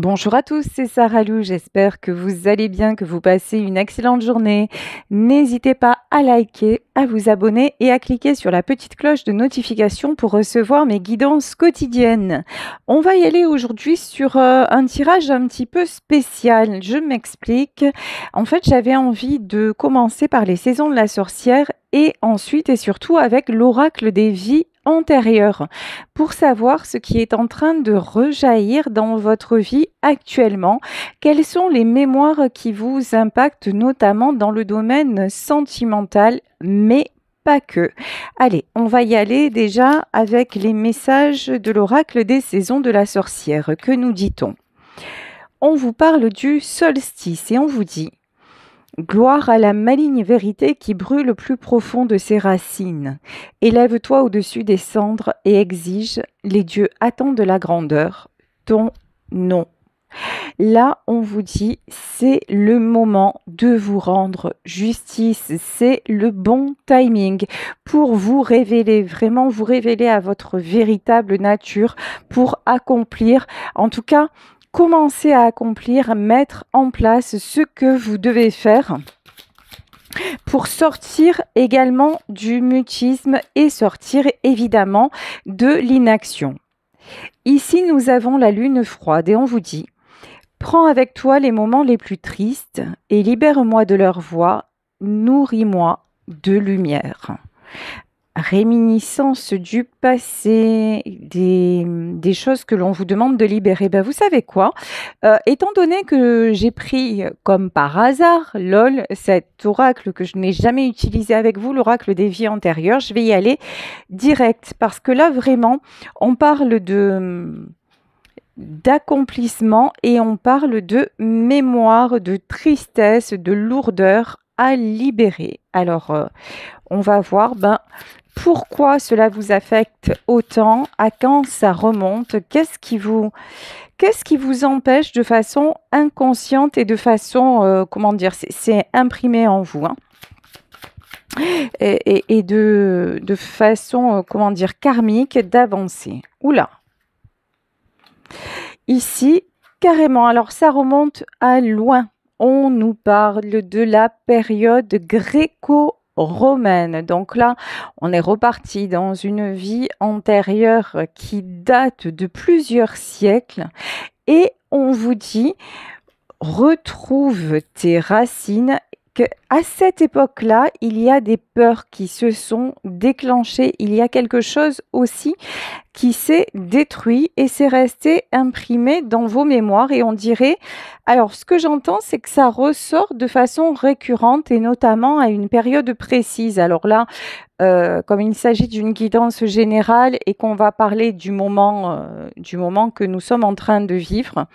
Bonjour à tous, c'est Sarah Lou. J'espère que vous allez bien, que vous passez une excellente journée. N'hésitez pas à liker, à vous abonner et à cliquer sur la petite cloche de notification pour recevoir mes guidances quotidiennes. On va y aller aujourd'hui sur un tirage un petit peu spécial. Je m'explique. En fait, j'avais envie de commencer par les saisons de la sorcière et ensuite et surtout avec l'oracle des vies antérieures pour savoir ce qui est en train de rejaillir dans votre vie actuellement. Quelles sont les mémoires qui vous impactent, notamment dans le domaine sentimental, mais pas que. Allez, on va y aller déjà avec les messages de l'oracle des saisons de la sorcière. Que nous dit-on? On vous parle du solstice et on vous dit: gloire à la maligne vérité qui brûle au plus profond de ses racines. Élève-toi au-dessus des cendres et exige, les dieux attendent de la grandeur, ton nom. Là, on vous dit, c'est le moment de vous rendre justice, c'est le bon timing pour vous révéler, vraiment vous révéler à votre véritable nature, pour accomplir, en tout cas, commencer à accomplir, mettre en place ce que vous devez faire pour sortir également du mutisme et sortir évidemment de l'inaction. Ici, nous avons la lune froide et on vous dit: prends avec toi les moments les plus tristes et libère-moi de leur voix, nourris-moi de lumière. Réminiscence du passé, des choses que l'on vous demande de libérer. Ben, vous savez quoi? Étant donné que j'ai pris comme par hasard, lol, cet oracle que je n'ai jamais utilisé avec vous, l'oracle des vies antérieures, je vais y aller direct parce que là, vraiment, on parle d'accomplissement et on parle de mémoire, de tristesse, de lourdeur à libérer. Alors, on va voir pourquoi cela vous affecte autant, à quand ça remonte, qu'est-ce qui vous empêche de façon inconsciente et de façon, comment dire, c'est imprimé en vous, hein, et de façon, comment dire, karmique d'avancer. Oula! Ici, carrément, alors ça remonte à loin. On nous parle de la période gréco-romaine. Donc là, on est reparti dans une vie antérieure qui date de plusieurs siècles. Et on vous dit: retrouve tes racines. À cette époque-là, il y a des peurs qui se sont déclenchées. Il y a quelque chose aussi qui s'est détruit et c'est resté imprimé dans vos mémoires. Et on dirait, alors ce que j'entends, c'est que ça ressort de façon récurrente et notamment à une période précise. Alors là, comme il s'agit d'une guidance générale et qu'on va parler du moment que nous sommes en train de vivre,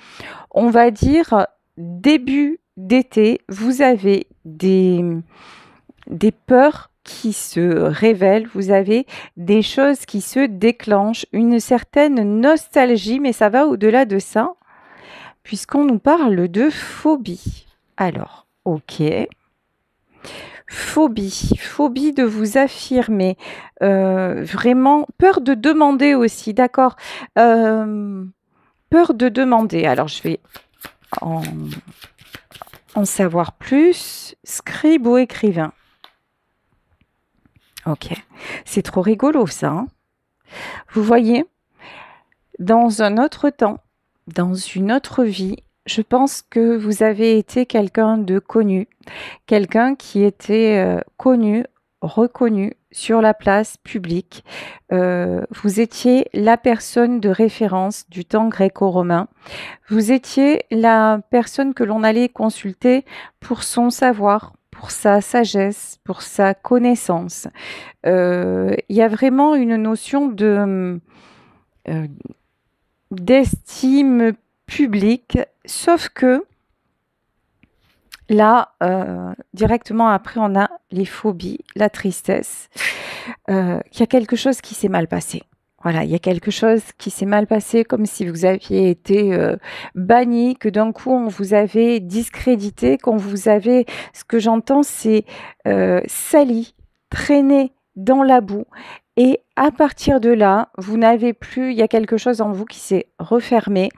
on va dire début d'été, vous avez des peurs qui se révèlent, vous avez des choses qui se déclenchent, une certaine nostalgie, mais ça va au-delà de ça, puisqu'on nous parle de phobie. Alors, ok. Phobie de vous affirmer, vraiment, peur de demander aussi, d'accord. Peur de demander, alors je vais en savoir plus. Scribe ou écrivain? Ok, c'est trop rigolo ça, hein. Vous voyez, dans un autre temps, dans une autre vie, je pense que vous avez été quelqu'un de connu, quelqu'un qui était connu, reconnu sur la place publique. Vous étiez la personne de référence du temps gréco-romain. Vous étiez la personne que l'on allait consulter pour son savoir, pour sa sagesse, pour sa connaissance. Il y a vraiment une notion d'estime publique, sauf que là, directement après, on a les phobies, la tristesse. Il y a quelque chose qui s'est mal passé. Voilà, il y a quelque chose qui s'est mal passé, comme si vous aviez été banni, que d'un coup on vous avait discrédité, qu'on vous avait, ce que j'entends, c'est sali, traîné dans la boue. Et à partir de là, vous n'avez plus, il y a quelque chose en vous qui s'est refermé.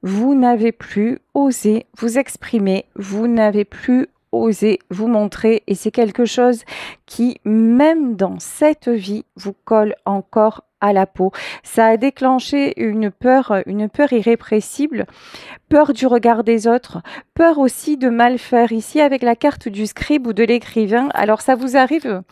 Vous n'avez plus osé vous exprimer. Vous n'avez plus osé vous montrer. Et c'est quelque chose qui, même dans cette vie, vous colle encore à la peau. Ça a déclenché une peur irrépressible, peur du regard des autres, peur aussi de mal faire. Ici, avec la carte du scribe ou de l'écrivain, alors ça vous arrive,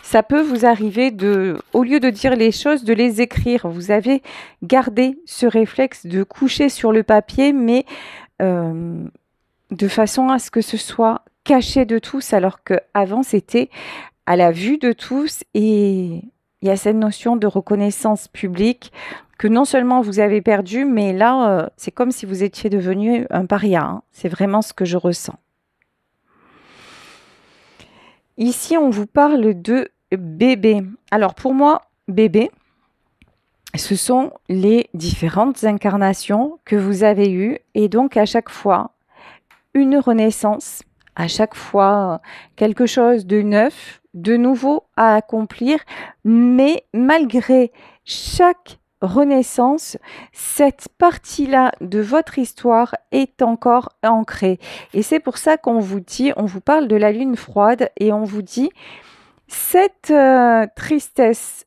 ça peut vous arriver de, au lieu de dire les choses, de les écrire. Vous avez gardé ce réflexe de coucher sur le papier, mais de façon à ce que ce soit caché de tous, alors qu'avant c'était à la vue de tous. Et il y a cette notion de reconnaissance publique que non seulement vous avez perdu, mais là, c'est comme si vous étiez devenu un paria, hein. C'est vraiment ce que je ressens. Ici, on vous parle de bébé. Alors pour moi, bébé, ce sont les différentes incarnations que vous avez eues. Et donc à chaque fois, une renaissance, à chaque fois quelque chose de neuf, de nouveau à accomplir, mais malgré chaque renaissance, cette partie-là de votre histoire est encore ancrée. Et c'est pour ça qu'on vous dit, on vous parle de la lune froide et on vous dit cette tristesse,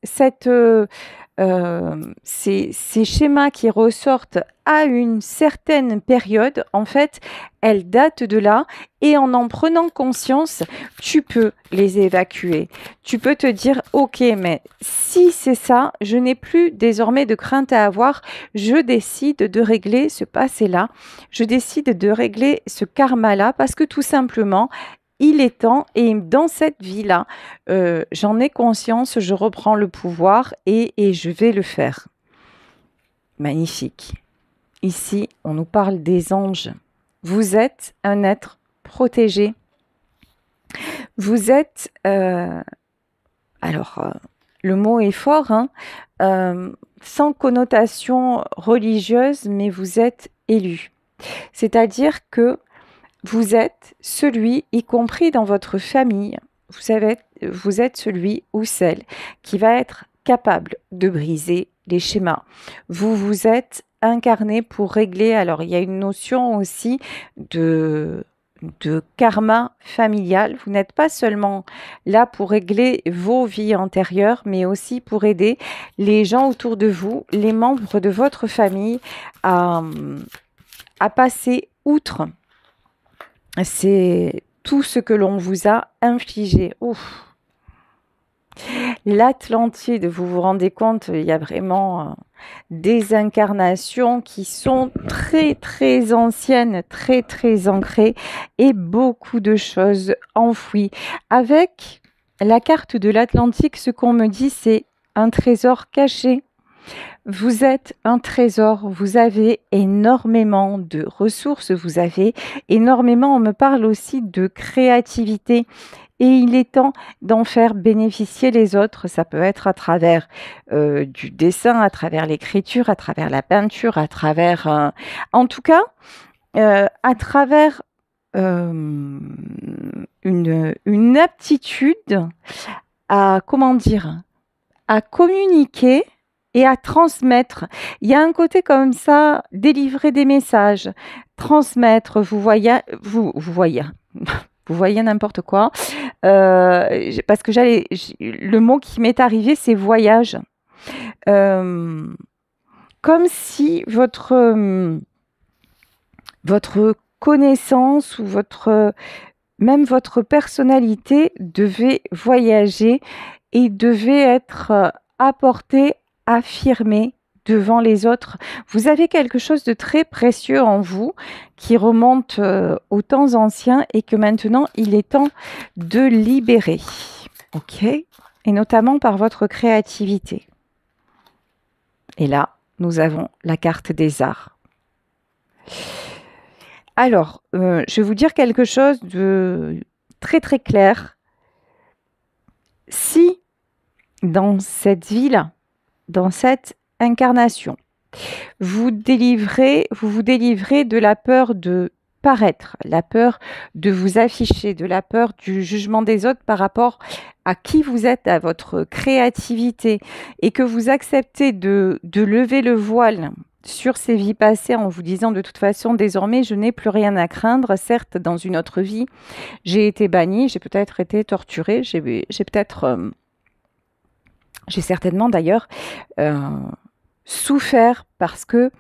ces schémas qui ressortent à une certaine période, en fait, elles datent de là et en prenant conscience, tu peux les évacuer. Tu peux te dire, ok, mais si c'est ça, je n'ai plus désormais de crainte à avoir, je décide de régler ce passé-là, je décide de régler ce karma-là parce que tout simplement, il est temps et dans cette vie-là, j'en ai conscience, je reprends le pouvoir et je vais le faire. Magnifique. Ici, on nous parle des anges. Vous êtes un être protégé. Vous êtes... le mot est fort, hein, sans connotation religieuse, mais vous êtes élu. C'est-à-dire que vous êtes celui, y compris dans votre famille, vous êtes celui ou celle qui va être capable de briser les schémas. Vous êtes incarné pour régler, alors il y a une notion aussi de karma familial. Vous n'êtes pas seulement là pour régler vos vies antérieures, mais aussi pour aider les gens autour de vous, les membres de votre famille à passer outre. C'est tout ce que l'on vous a infligé. Ouf. L'Atlantide, vous vous rendez compte, il y a vraiment des incarnations qui sont très très anciennes, très très ancrées et beaucoup de choses enfouies. Avec la carte de l'Atlantique, ce qu'on me dit, c'est un trésor caché. Vous êtes un trésor, vous avez énormément de ressources, vous avez énormément, on me parle aussi de créativité et il est temps d'en faire bénéficier les autres. Ça peut être à travers du dessin, à travers l'écriture, à travers la peinture, à travers, en tout cas, à travers une aptitude à, comment dire, à communiquer et à transmettre. Il y a un côté comme ça, délivrer des messages, transmettre, vous voyez, vous voyez n'importe quoi. Parce que le mot qui m'est arrivé, c'est voyage. Comme si votre connaissance ou même votre personnalité devait voyager et devait être apportée, affirmée devant les autres. Vous avez quelque chose de très précieux en vous qui remonte aux temps anciens et que maintenant il est temps de libérer. Ok ? Et notamment par votre créativité. Et là, nous avons la carte des arts. Alors, je vais vous dire quelque chose de très très clair. Si dans cette vie-là, dans cette incarnation, vous vous délivrez de la peur de paraître, la peur de vous afficher, de la peur du jugement des autres par rapport à qui vous êtes, à votre créativité, et que vous acceptez de lever le voile sur ces vies passées en vous disant de toute façon désormais je n'ai plus rien à craindre. Certes, dans une autre vie j'ai été bannie, j'ai peut-être été torturée, j'ai certainement d'ailleurs souffert parce que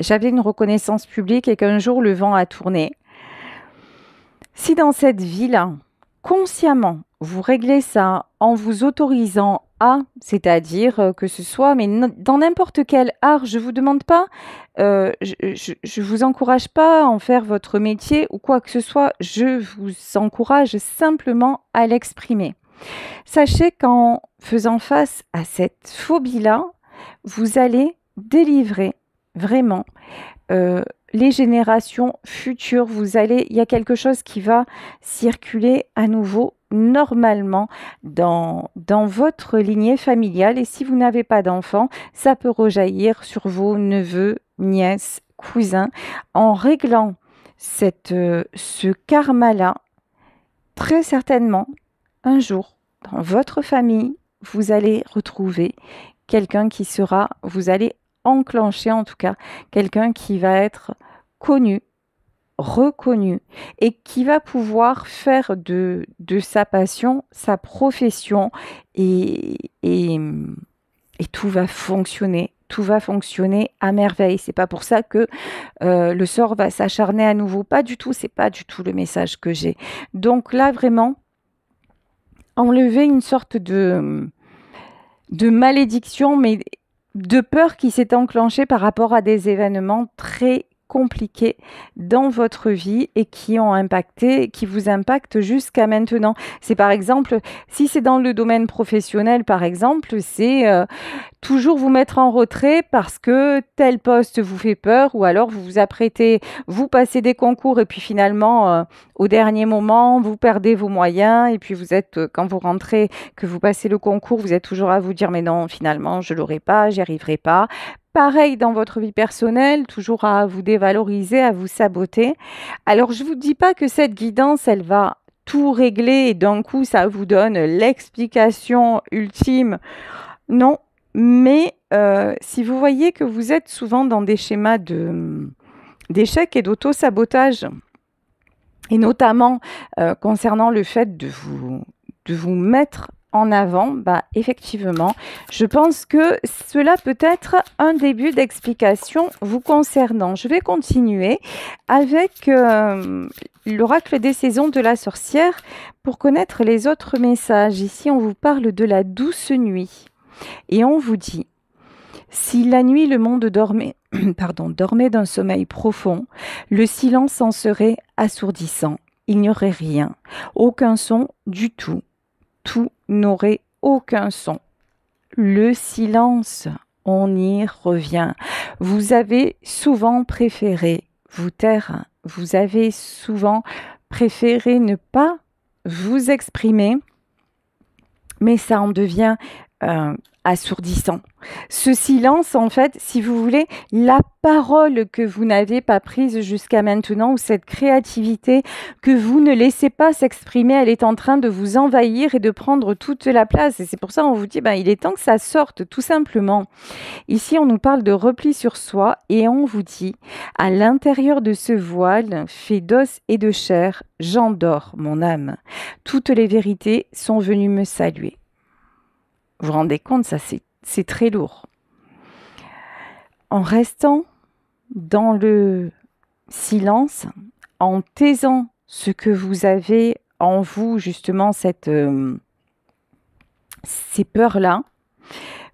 j'avais une reconnaissance publique et qu'un jour le vent a tourné. Si dans cette vie-là, consciemment, vous réglez ça en vous autorisant à, c'est-à-dire que ce soit, mais dans n'importe quel art, je ne vous demande pas, je vous encourage pas à en faire votre métier ou quoi que ce soit, je vous encourage simplement à l'exprimer. Sachez qu'en faisant face à cette phobie-là, vous allez délivrer vraiment les générations futures. Il y a quelque chose qui va circuler à nouveau normalement dans votre lignée familiale. Et si vous n'avez pas d'enfants, ça peut rejaillir sur vos neveux, nièces, cousins. En réglant ce karma-là, très certainement, un jour, dans votre famille, vous allez retrouver quelqu'un vous allez enclencher en tout cas, quelqu'un qui va être connu, reconnu et qui va pouvoir faire de sa passion sa profession et tout va fonctionner. Tout va fonctionner à merveille. C'est pas pour ça que le sort va s'acharner à nouveau. Pas du tout. C'est pas du tout le message que j'ai. Donc là, vraiment, enlever une sorte de malédiction, mais de peur qui s'est enclenchée par rapport à des événements très compliqués dans votre vie et qui vous impactent jusqu'à maintenant. C'est par exemple, si c'est dans le domaine professionnel, par exemple, c'est toujours vous mettre en retrait parce que tel poste vous fait peur ou alors vous vous apprêtez, vous passez des concours et puis finalement, au dernier moment, vous perdez vos moyens et puis quand vous rentrez, que vous passez le concours, vous êtes toujours à vous dire mais non, finalement, je l'aurai pas, j'y arriverai pas. Pareil dans votre vie personnelle, toujours à vous dévaloriser, à vous saboter. Alors, je ne vous dis pas que cette guidance, elle va tout régler et d'un coup, ça vous donne l'explication ultime. Non, mais si vous voyez que vous êtes souvent dans des schémas d'échec et d'auto-sabotage, et notamment concernant le fait de vous mettre en avant, effectivement, je pense que cela peut être un début d'explication vous concernant. Je vais continuer avec l'oracle des saisons de la sorcière pour connaître les autres messages. Ici, on vous parle de la douce nuit et on vous dit: si la nuit le monde dormait d'un sommeil profond, le silence en serait assourdissant. Il n'y aurait rien, aucun son du tout. Tout n'aurait aucun son. Le silence, on y revient. Vous avez souvent préféré vous taire. Vous avez souvent préféré ne pas vous exprimer, mais ça en devient assourdissant. Ce silence, en fait, si vous voulez, la parole que vous n'avez pas prise jusqu'à maintenant, ou cette créativité que vous ne laissez pas s'exprimer, elle est en train de vous envahir et de prendre toute la place. Et c'est pour ça qu'on vous dit, il est temps que ça sorte, tout simplement. Ici, on nous parle de repli sur soi et on vous dit, à l'intérieur de ce voile fait d'os et de chair, j'endors mon âme. Toutes les vérités sont venues me saluer. Vous vous rendez compte, ça c'est très lourd. En restant dans le silence, en taisant ce que vous avez en vous, justement, ces peurs-là,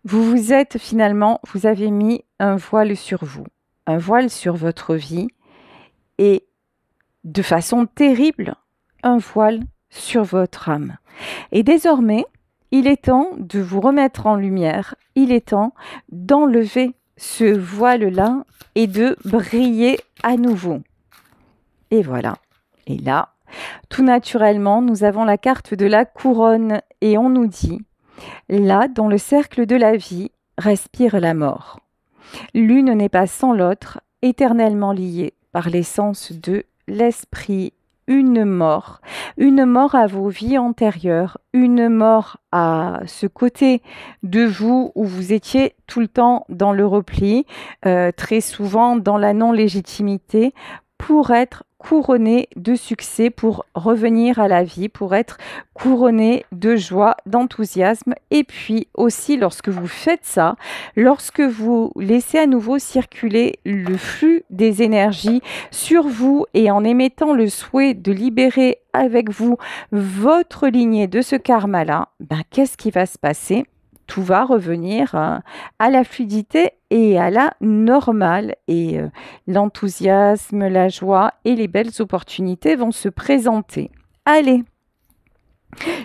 vous avez mis un voile sur vous, un voile sur votre vie et de façon terrible, un voile sur votre âme. Et désormais, il est temps de vous remettre en lumière, il est temps d'enlever ce voile-là et de briller à nouveau. Et voilà. Et là, tout naturellement, nous avons la carte de la couronne et on nous dit, là, dans le cercle de la vie, respire la mort. L'une n'est pas sans l'autre, éternellement liée par l'essence de l'esprit une mort à vos vies antérieures, une mort à ce côté de vous où vous étiez tout le temps dans le repli, très souvent dans la non-légitimité, pour être couronné de succès, pour revenir à la vie, pour être couronné de joie, d'enthousiasme. Et puis aussi, lorsque vous faites ça, lorsque vous laissez à nouveau circuler le flux des énergies sur vous et en émettant le souhait de libérer avec vous votre lignée de ce karma-là, ben, qu'est-ce qui va se passer? Tout va revenir à la fluidité et à la normale. Et l'enthousiasme, la joie et les belles opportunités vont se présenter. Allez,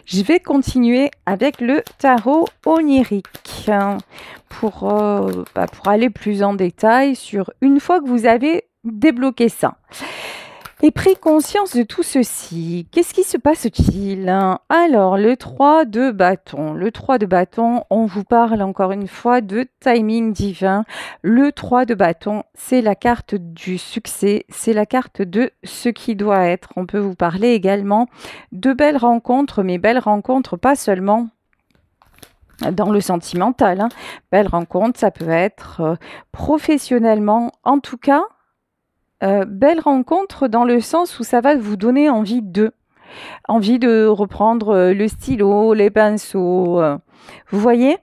je vais continuer avec le tarot onirique pour aller plus en détail sur une fois que vous avez débloqué ça. Et pris conscience de tout ceci, qu'est-ce qui se passe-t-il? Alors, le 3 de bâton. Le 3 de bâton, on vous parle encore une fois de timing divin. Le 3 de bâton, c'est la carte du succès, c'est la carte de ce qui doit être. On peut vous parler également de belles rencontres, mais belles rencontres pas seulement dans le sentimental. Belles rencontres, ça peut être professionnellement, en tout cas, belle rencontre dans le sens où ça va vous donner envie de reprendre le stylo, les pinceaux. Vous voyez,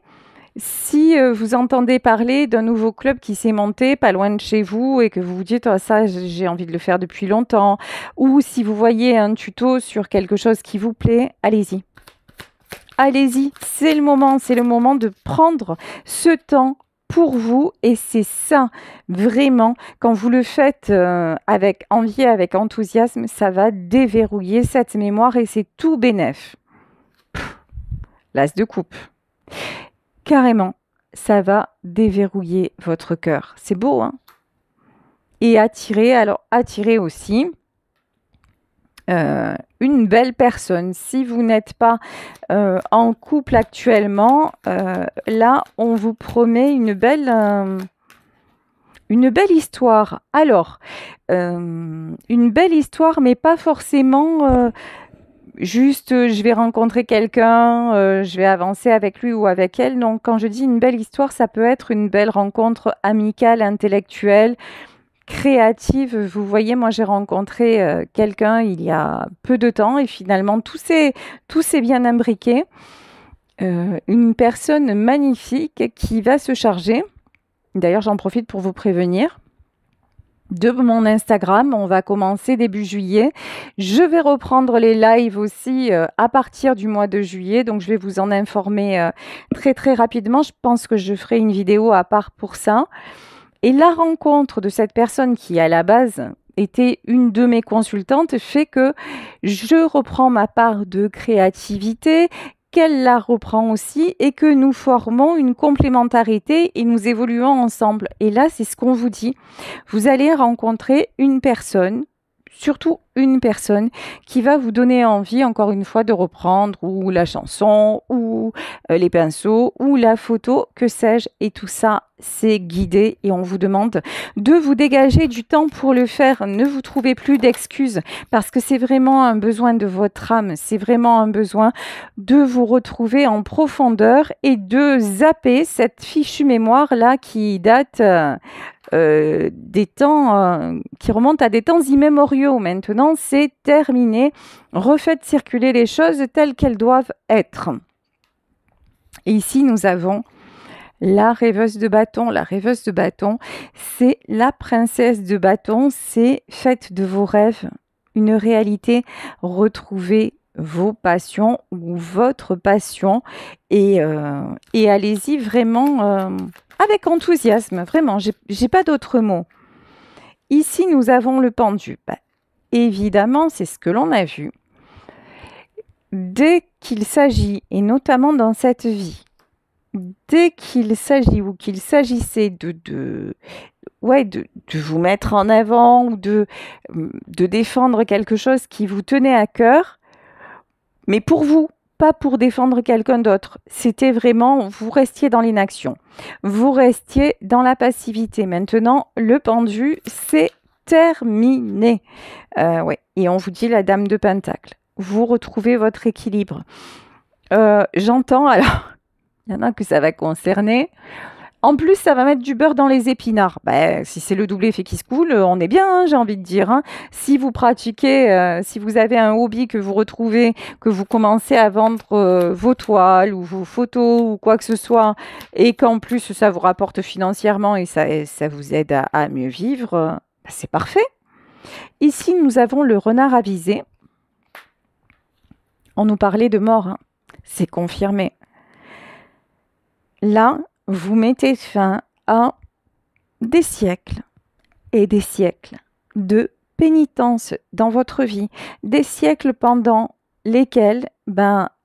si vous entendez parler d'un nouveau club qui s'est monté pas loin de chez vous et que vous vous dites oh, ça j'ai envie de le faire depuis longtemps, ou si vous voyez un tuto sur quelque chose qui vous plaît, allez-y. Allez-y, c'est le moment de prendre ce temps pour vous, et c'est ça, vraiment, quand vous le faites avec envie, avec enthousiasme, ça va déverrouiller cette mémoire et c'est tout bénef. L'as de coupe. Carrément, ça va déverrouiller votre cœur. C'est beau, hein? Et attirer aussi une belle personne. Si vous n'êtes pas en couple actuellement, là, on vous promet une belle histoire. Alors, une belle histoire, mais pas forcément juste je vais rencontrer quelqu'un, je vais avancer avec lui ou avec elle. Donc, quand je dis une belle histoire, ça peut être une belle rencontre amicale, intellectuelle, créative. Vous voyez, moi j'ai rencontré quelqu'un il y a peu de temps et finalement tout s'est bien imbriqué. Une personne magnifique qui va se charger, d'ailleurs j'en profite pour vous prévenir, de mon Instagram. On va commencer début juillet. Je vais reprendre les lives aussi à partir du mois de juillet, donc je vais vous en informer très très rapidement. Je pense que je ferai une vidéo à part pour ça. Et la rencontre de cette personne qui, à la base, était une de mes consultantes fait que je reprends ma part de créativité, qu'elle la reprend aussi et que nous formons une complémentarité et nous évoluons ensemble. Et là, c'est ce qu'on vous dit. Vous allez rencontrer une personne, surtout une personne qui va vous donner envie, encore une fois, de reprendre ou la chanson ou les pinceaux ou la photo, que sais-je. Et tout ça, c'est guidé et on vous demande de vous dégager du temps pour le faire. Ne vous trouvez plus d'excuses parce que c'est vraiment un besoin de votre âme. C'est vraiment un besoin de vous retrouver en profondeur et de zapper cette fichue mémoire-là qui date des temps qui remontent à des temps immémoriaux. Maintenant, c'est terminé. Refaites circuler les choses telles qu'elles doivent être. Et ici, nous avons la rêveuse de bâton. La rêveuse de bâton, c'est la princesse de bâton. C'est faites de vos rêves une réalité. Retrouvez vos passions ou votre passion et allez-y vraiment avec enthousiasme. Vraiment, j'ai pas d'autre mot. Ici, nous avons le pendu. Bah, évidemment, c'est ce que l'on a vu. Dès qu'il s'agit, et notamment dans cette vie, dès qu'il s'agit ou qu'il s'agissait de vous mettre en avant ou de défendre quelque chose qui vous tenait à cœur, mais pour vous, pas pour défendre quelqu'un d'autre. C'était vraiment, vous restiez dans l'inaction. Vous restiez dans la passivité. Maintenant, le pendu, c'est terminé. Ouais. Et on vous dit la dame de Pentacle. Vous retrouvez votre équilibre. J'entends, alors, il y en a que ça va concerner. En plus, ça va mettre du beurre dans les épinards. Ben, si c'est le double effet qui se coule, on est bien, hein, j'ai envie de dire. Hein. Si vous pratiquez, si vous avez un hobby que vous retrouvez, que vous commencez à vendre vos toiles ou vos photos ou quoi que ce soit, et qu'en plus ça vous rapporte financièrement et ça vous aide à mieux vivre, ben, c'est parfait. Ici, nous avons le renard avisé. On nous parlait de mort, hein. C'est confirmé. Là, vous mettez fin à des siècles et des siècles de pénitence dans votre vie, des siècles pendant lesquels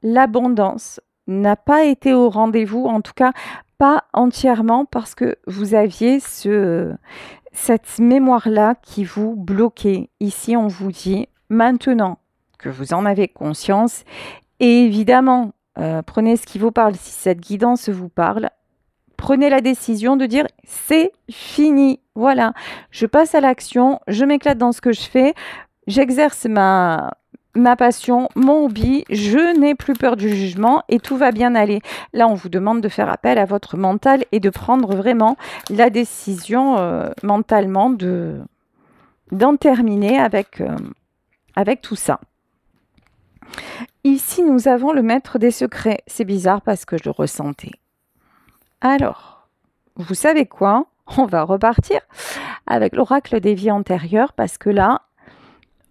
l'abondance n'a pas été au rendez-vous, en tout cas pas entièrement parce que vous aviez cette mémoire-là qui vous bloquait. Ici, on vous dit maintenant que vous en avez conscience, et évidemment, prenez ce qui vous parle, si cette guidance vous parle, prenez la décision de dire c'est fini, voilà, je passe à l'action, je m'éclate dans ce que je fais, j'exerce ma passion, mon hobby, je n'ai plus peur du jugement et tout va bien aller. Là, on vous demande de faire appel à votre mental et de prendre vraiment la décision mentalement d'en terminer avec tout ça. Ici, nous avons le maître des secrets. C'est bizarre parce que je le ressentais. Alors, vous savez quoi? On va repartir avec l'oracle des vies antérieures parce que là,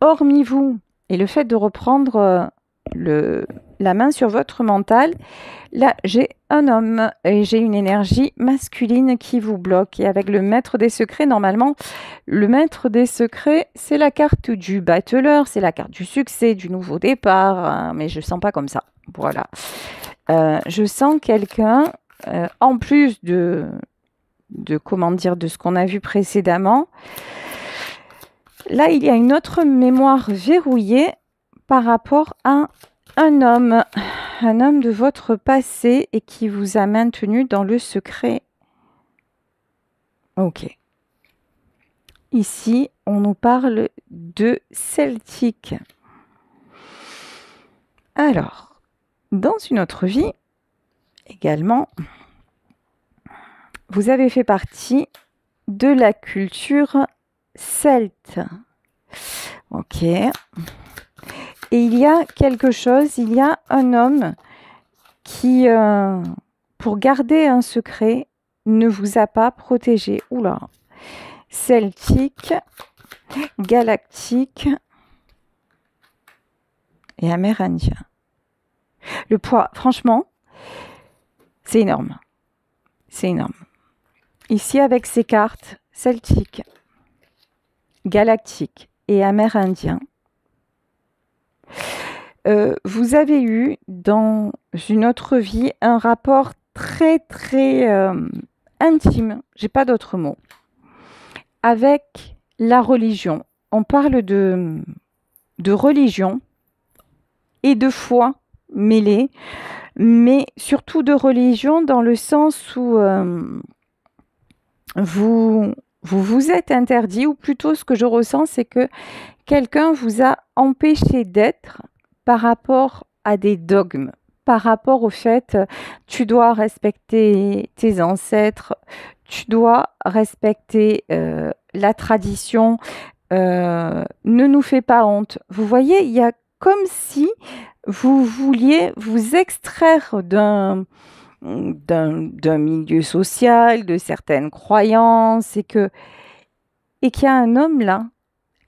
hormis vous et le fait de reprendre la main sur votre mental, là, j'ai un homme et j'ai une énergie masculine qui vous bloque. Et avec le maître des secrets, normalement, le maître des secrets, c'est la carte du battleur, c'est la carte du succès, du nouveau départ, hein, mais je ne sens pas comme ça. Voilà. Je sens quelqu'un... en plus de comment dire, de ce qu'on a vu précédemment, là, il y a une autre mémoire verrouillée par rapport à un homme de votre passé et qui vous a maintenu dans le secret. Ok. Ici, on nous parle de Celtique. Alors, dans une autre vie, également, vous avez fait partie de la culture celte. Ok. Et il y a quelque chose, il y a un homme qui, pour garder un secret, ne vous a pas protégé. Oula. Celtique, galactique et amérindien. Le poids, franchement, c'est énorme. C'est énorme. Ici, avec ces cartes celtiques, galactiques et amérindiens, vous avez eu dans une autre vie un rapport très très intime, j'ai pas d'autre mot, avec la religion. On parle de religion et de foi mêlée, mais surtout de religion dans le sens où vous êtes interdit, ou plutôt ce que je ressens, c'est que quelqu'un vous a empêché d'être par rapport à des dogmes, par rapport au fait tu dois respecter tes ancêtres, tu dois respecter la tradition, ne nous fais pas honte. Vous voyez, il y a comme si vous vouliez vous extraire d'un milieu social, de certaines croyances, et qu'il y a un homme là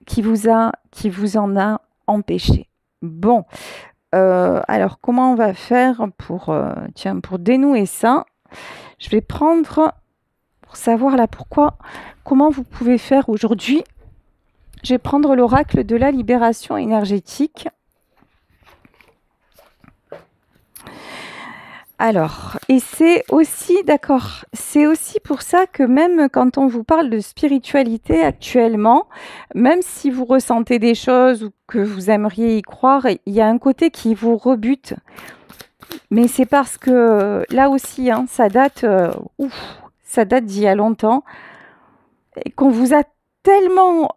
qui vous en a empêché. Bon, alors comment on va faire pour dénouer ça? Je vais prendre, pour savoir là comment vous pouvez faire aujourd'hui, je vais prendre l'oracle de la libération énergétique. Alors, et c'est aussi, d'accord, c'est aussi pour ça que même quand on vous parle de spiritualité actuellement, même si vous ressentez des choses ou que vous aimeriez y croire, il y a un côté qui vous rebute. Mais c'est parce que là aussi, hein, ça date d'il y a longtemps, et qu'on vous a tellement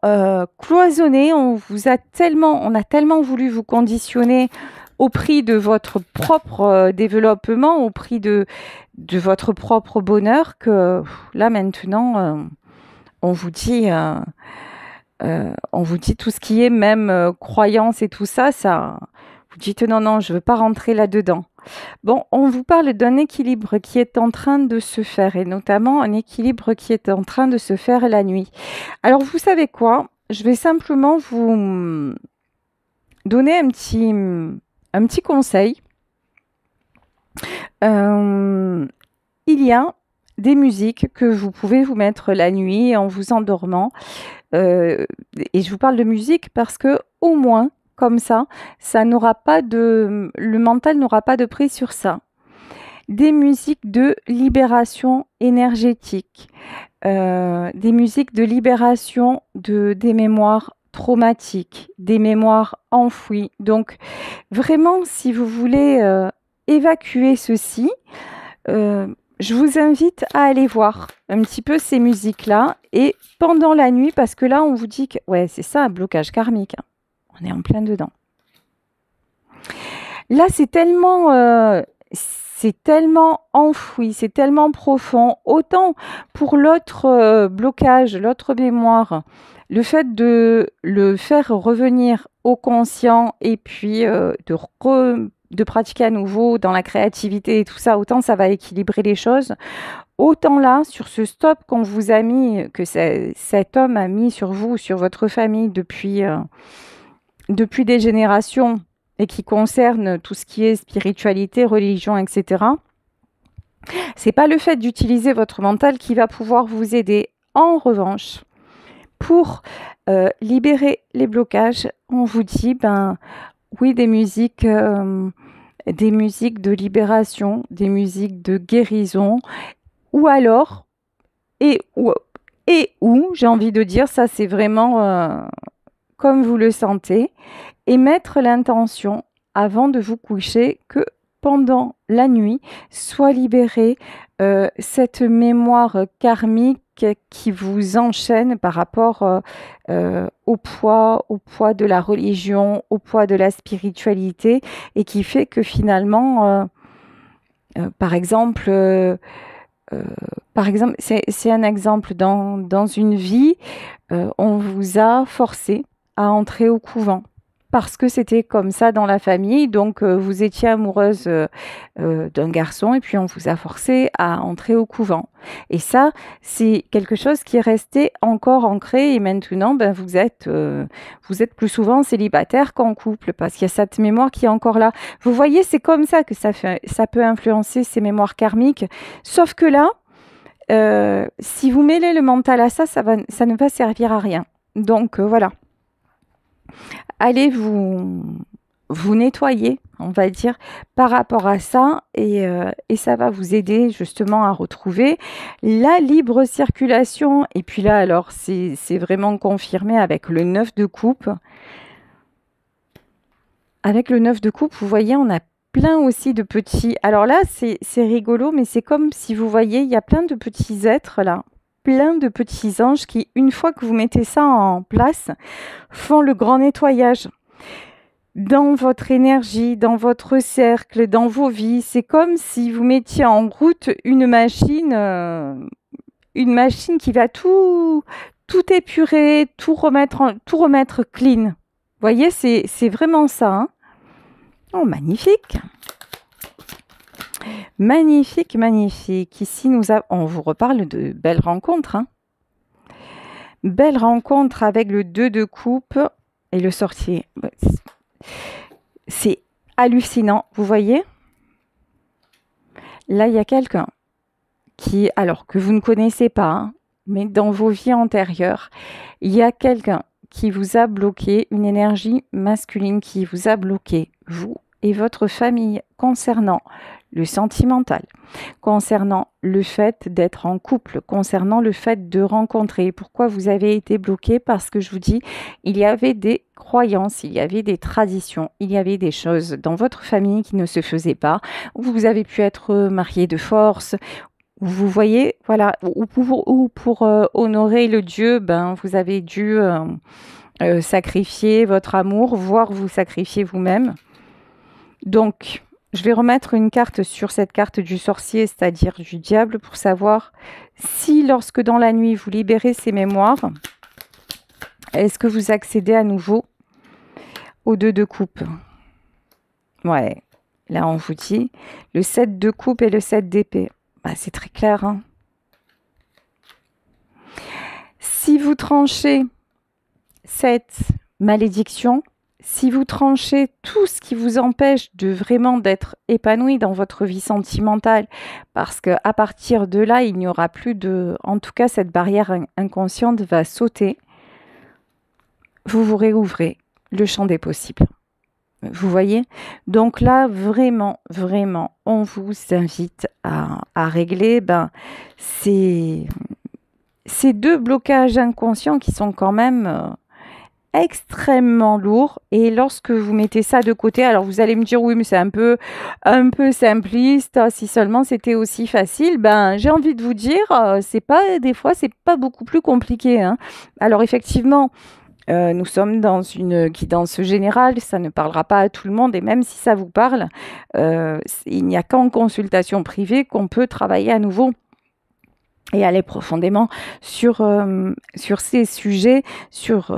cloisonné, on a tellement voulu vous conditionner au prix de votre propre développement, au prix de votre propre bonheur, que là maintenant, on vous dit, on vous dit tout ce qui est même croyance et tout ça, vous dites non, non, je ne veux pas rentrer là-dedans. Bon, on vous parle d'un équilibre qui est en train de se faire, et notamment un équilibre qui est en train de se faire la nuit. Alors, vous savez quoi? Je vais simplement vous donner un petit conseil. Il y a des musiques que vous pouvez vous mettre la nuit en vous endormant. Et je vous parle de musique parce que au moins, comme ça n'aura pas le mental n'aura pas de prise sur ça. Des musiques de libération énergétique, des musiques de libération des mémoires traumatiques, des mémoires enfouies. Donc, vraiment, si vous voulez évacuer ceci, je vous invite à aller voir un petit peu ces musiques-là et pendant la nuit, parce que là, on vous dit que ouais, c'est ça, un blocage karmique. On est en plein dedans. Là, c'est tellement enfoui, c'est tellement profond. Autant pour l'autre blocage, l'autre mémoire, le fait de le faire revenir au conscient et puis de pratiquer à nouveau dans la créativité et tout ça, autant ça va équilibrer les choses. Autant là, sur ce stop qu'on vous a mis, que cet homme a mis sur vous, sur votre famille depuis des générations et qui concerne tout ce qui est spiritualité, religion, etc. C'est pas le fait d'utiliser votre mental qui va pouvoir vous aider. En revanche, pour libérer les blocages, on vous dit, oui, des musiques de libération, des musiques de guérison, ou alors, ou j'ai envie de dire, ça c'est vraiment comme vous le sentez, et mettre l'intention avant de vous coucher que pendant la nuit soit libérée cette mémoire karmique qui vous enchaîne par rapport au poids de la religion, au poids de la spiritualité, et qui fait que finalement, par exemple, c'est un exemple dans une vie, on vous a forcé à entrer au couvent parce que c'était comme ça dans la famille. Donc, vous étiez amoureuse d'un garçon et puis on vous a forcé à entrer au couvent. Et ça, c'est quelque chose qui est resté encore ancré. Et maintenant, vous êtes plus souvent célibataire qu'en couple parce qu'il y a cette mémoire qui est encore là. Vous voyez, c'est comme ça que ça peut influencer ces mémoires karmiques. Sauf que là, si vous mêlez le mental à ça, ça ne va servir à rien. Donc, voilà. Allez vous nettoyer, on va dire, par rapport à ça et ça va vous aider justement à retrouver la libre circulation. Et puis là, alors, c'est vraiment confirmé avec le 9 de coupe. Avec le 9 de coupe, vous voyez, on a plein aussi de petits... Alors là, c'est rigolo, mais c'est comme si vous voyez, il y a plein de petits êtres là, plein de petits anges qui, une fois que vous mettez ça en place, font le grand nettoyage dans votre énergie, dans votre cercle, dans vos vies. C'est comme si vous mettiez en route une machine qui va tout épurer, tout remettre clean. Vous voyez, c'est vraiment ça. Hein. Oh, magnifique! Magnifique, magnifique. Ici, on vous reparle de belles rencontres. Hein. Belle rencontre avec le 2 de coupe et le sorcier. C'est hallucinant, vous voyez? Là, il y a quelqu'un que vous ne connaissez pas, hein, mais dans vos vies antérieures, il y a quelqu'un qui vous a bloqué, une énergie masculine qui vous a bloqué, vous et votre famille, concernant le sentimental, concernant le fait d'être en couple, concernant le fait de rencontrer. Pourquoi vous avez été bloqué? Parce que je vous dis, il y avait des croyances, il y avait des traditions, il y avait des choses dans votre famille qui ne se faisaient pas. Vous avez pu être marié de force, Vous voyez, voilà, ou pour honorer le Dieu, ben, vous avez dû sacrifier votre amour, voire vous sacrifier vous-même. Donc, je vais remettre une carte sur cette carte du sorcier, c'est-à-dire du diable, pour savoir si lorsque dans la nuit vous libérez ces mémoires, est-ce que vous accédez à nouveau au 2 de coupe? Ouais, là on vous dit le 7 de coupe et le 7 d'épée. Bah, c'est très clair, hein. Si vous tranchez cette malédiction, si vous tranchez tout ce qui vous empêche de vraiment d'être épanoui dans votre vie sentimentale, parce qu'à partir de là, il n'y aura plus de... En tout cas, cette barrière inconsciente va sauter. Vous vous réouvrez le champ des possibles. Vous voyez? Donc là, vraiment, vraiment, on vous invite à régler ces 2 blocages inconscients qui sont quand même extrêmement lourds. Et lorsque vous mettez ça de côté, alors vous allez me dire, oui, mais c'est un peu simpliste. Si seulement c'était aussi facile, j'ai envie de vous dire, des fois, c'est pas beaucoup plus compliqué, hein. Alors effectivement, nous sommes dans une guidance générale, ça ne parlera pas à tout le monde et même si ça vous parle, il n'y a qu'en consultation privée qu'on peut travailler à nouveau et aller profondément sur ces sujets, sur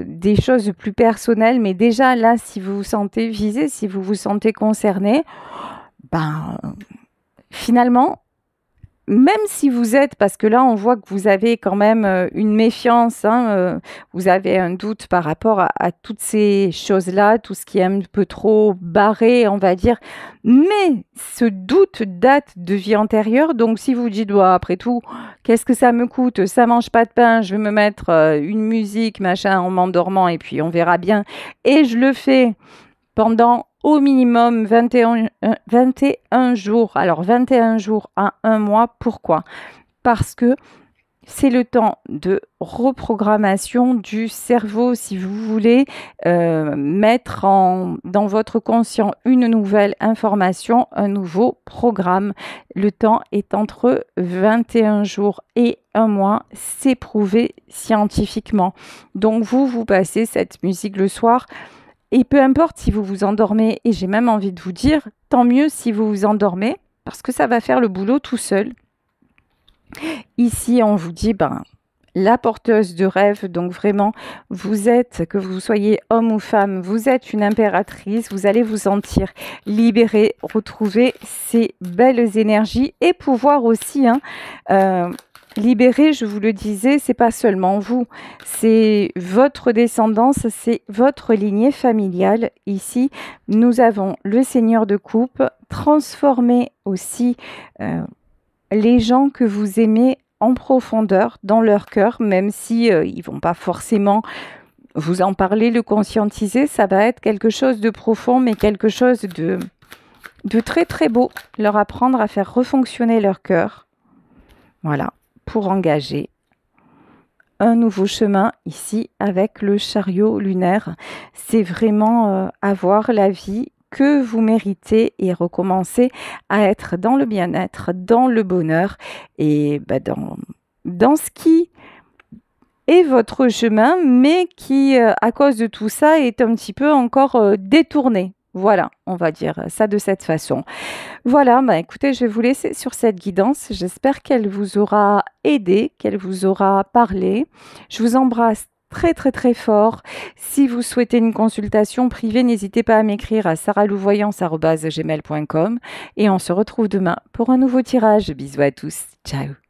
des choses plus personnelles. Mais déjà là, si vous vous sentez visé, si vous vous sentez concerné, finalement, même si vous êtes, parce que là on voit que vous avez quand même une méfiance, hein, vous avez un doute par rapport à toutes ces choses-là, tout ce qui est un peu trop barré, on va dire, mais ce doute date de vie antérieure, donc si vous dites, après tout, qu'est-ce que ça me coûte, ça mange pas de pain, je vais me mettre une musique, machin, en m'endormant, et puis on verra bien, et je le fais pendant au minimum 21 jours. Alors 21 jours à 1 mois, pourquoi? Parce que c'est le temps de reprogrammation du cerveau, si vous voulez mettre dans votre conscient une nouvelle information, un nouveau programme. Le temps est entre 21 jours et 1 mois, c'est prouvé scientifiquement. Donc vous passez cette musique le soir. Et peu importe si vous vous endormez, et j'ai même envie de vous dire, tant mieux si vous vous endormez, parce que ça va faire le boulot tout seul. Ici, on vous dit, la porteuse de rêve, donc vraiment, vous êtes, que vous soyez homme ou femme, vous êtes une impératrice, vous allez vous sentir libérée, retrouver ces belles énergies et pouvoir aussi... libérer, je vous le disais, c'est pas seulement vous, c'est votre descendance, c'est votre lignée familiale. Ici, nous avons le Seigneur de coupe, transformer aussi les gens que vous aimez en profondeur dans leur cœur, même si ils vont pas forcément vous en parler, le conscientiser, ça va être quelque chose de profond, mais quelque chose de très très beau, leur apprendre à faire refonctionner leur cœur. Voilà. Pour engager un nouveau chemin ici avec le chariot lunaire. C'est vraiment avoir la vie que vous méritez et recommencer à être dans le bien-être, dans le bonheur et dans ce qui est votre chemin, mais qui, à cause de tout ça, est un petit peu encore détourné. Voilà, on va dire ça de cette façon. Voilà, écoutez, je vais vous laisser sur cette guidance. J'espère qu'elle vous aura aidé, qu'elle vous aura parlé. Je vous embrasse très très très fort. Si vous souhaitez une consultation privée, n'hésitez pas à m'écrire à saralouvoyance@gmail.com et on se retrouve demain pour un nouveau tirage. Bisous à tous. Ciao.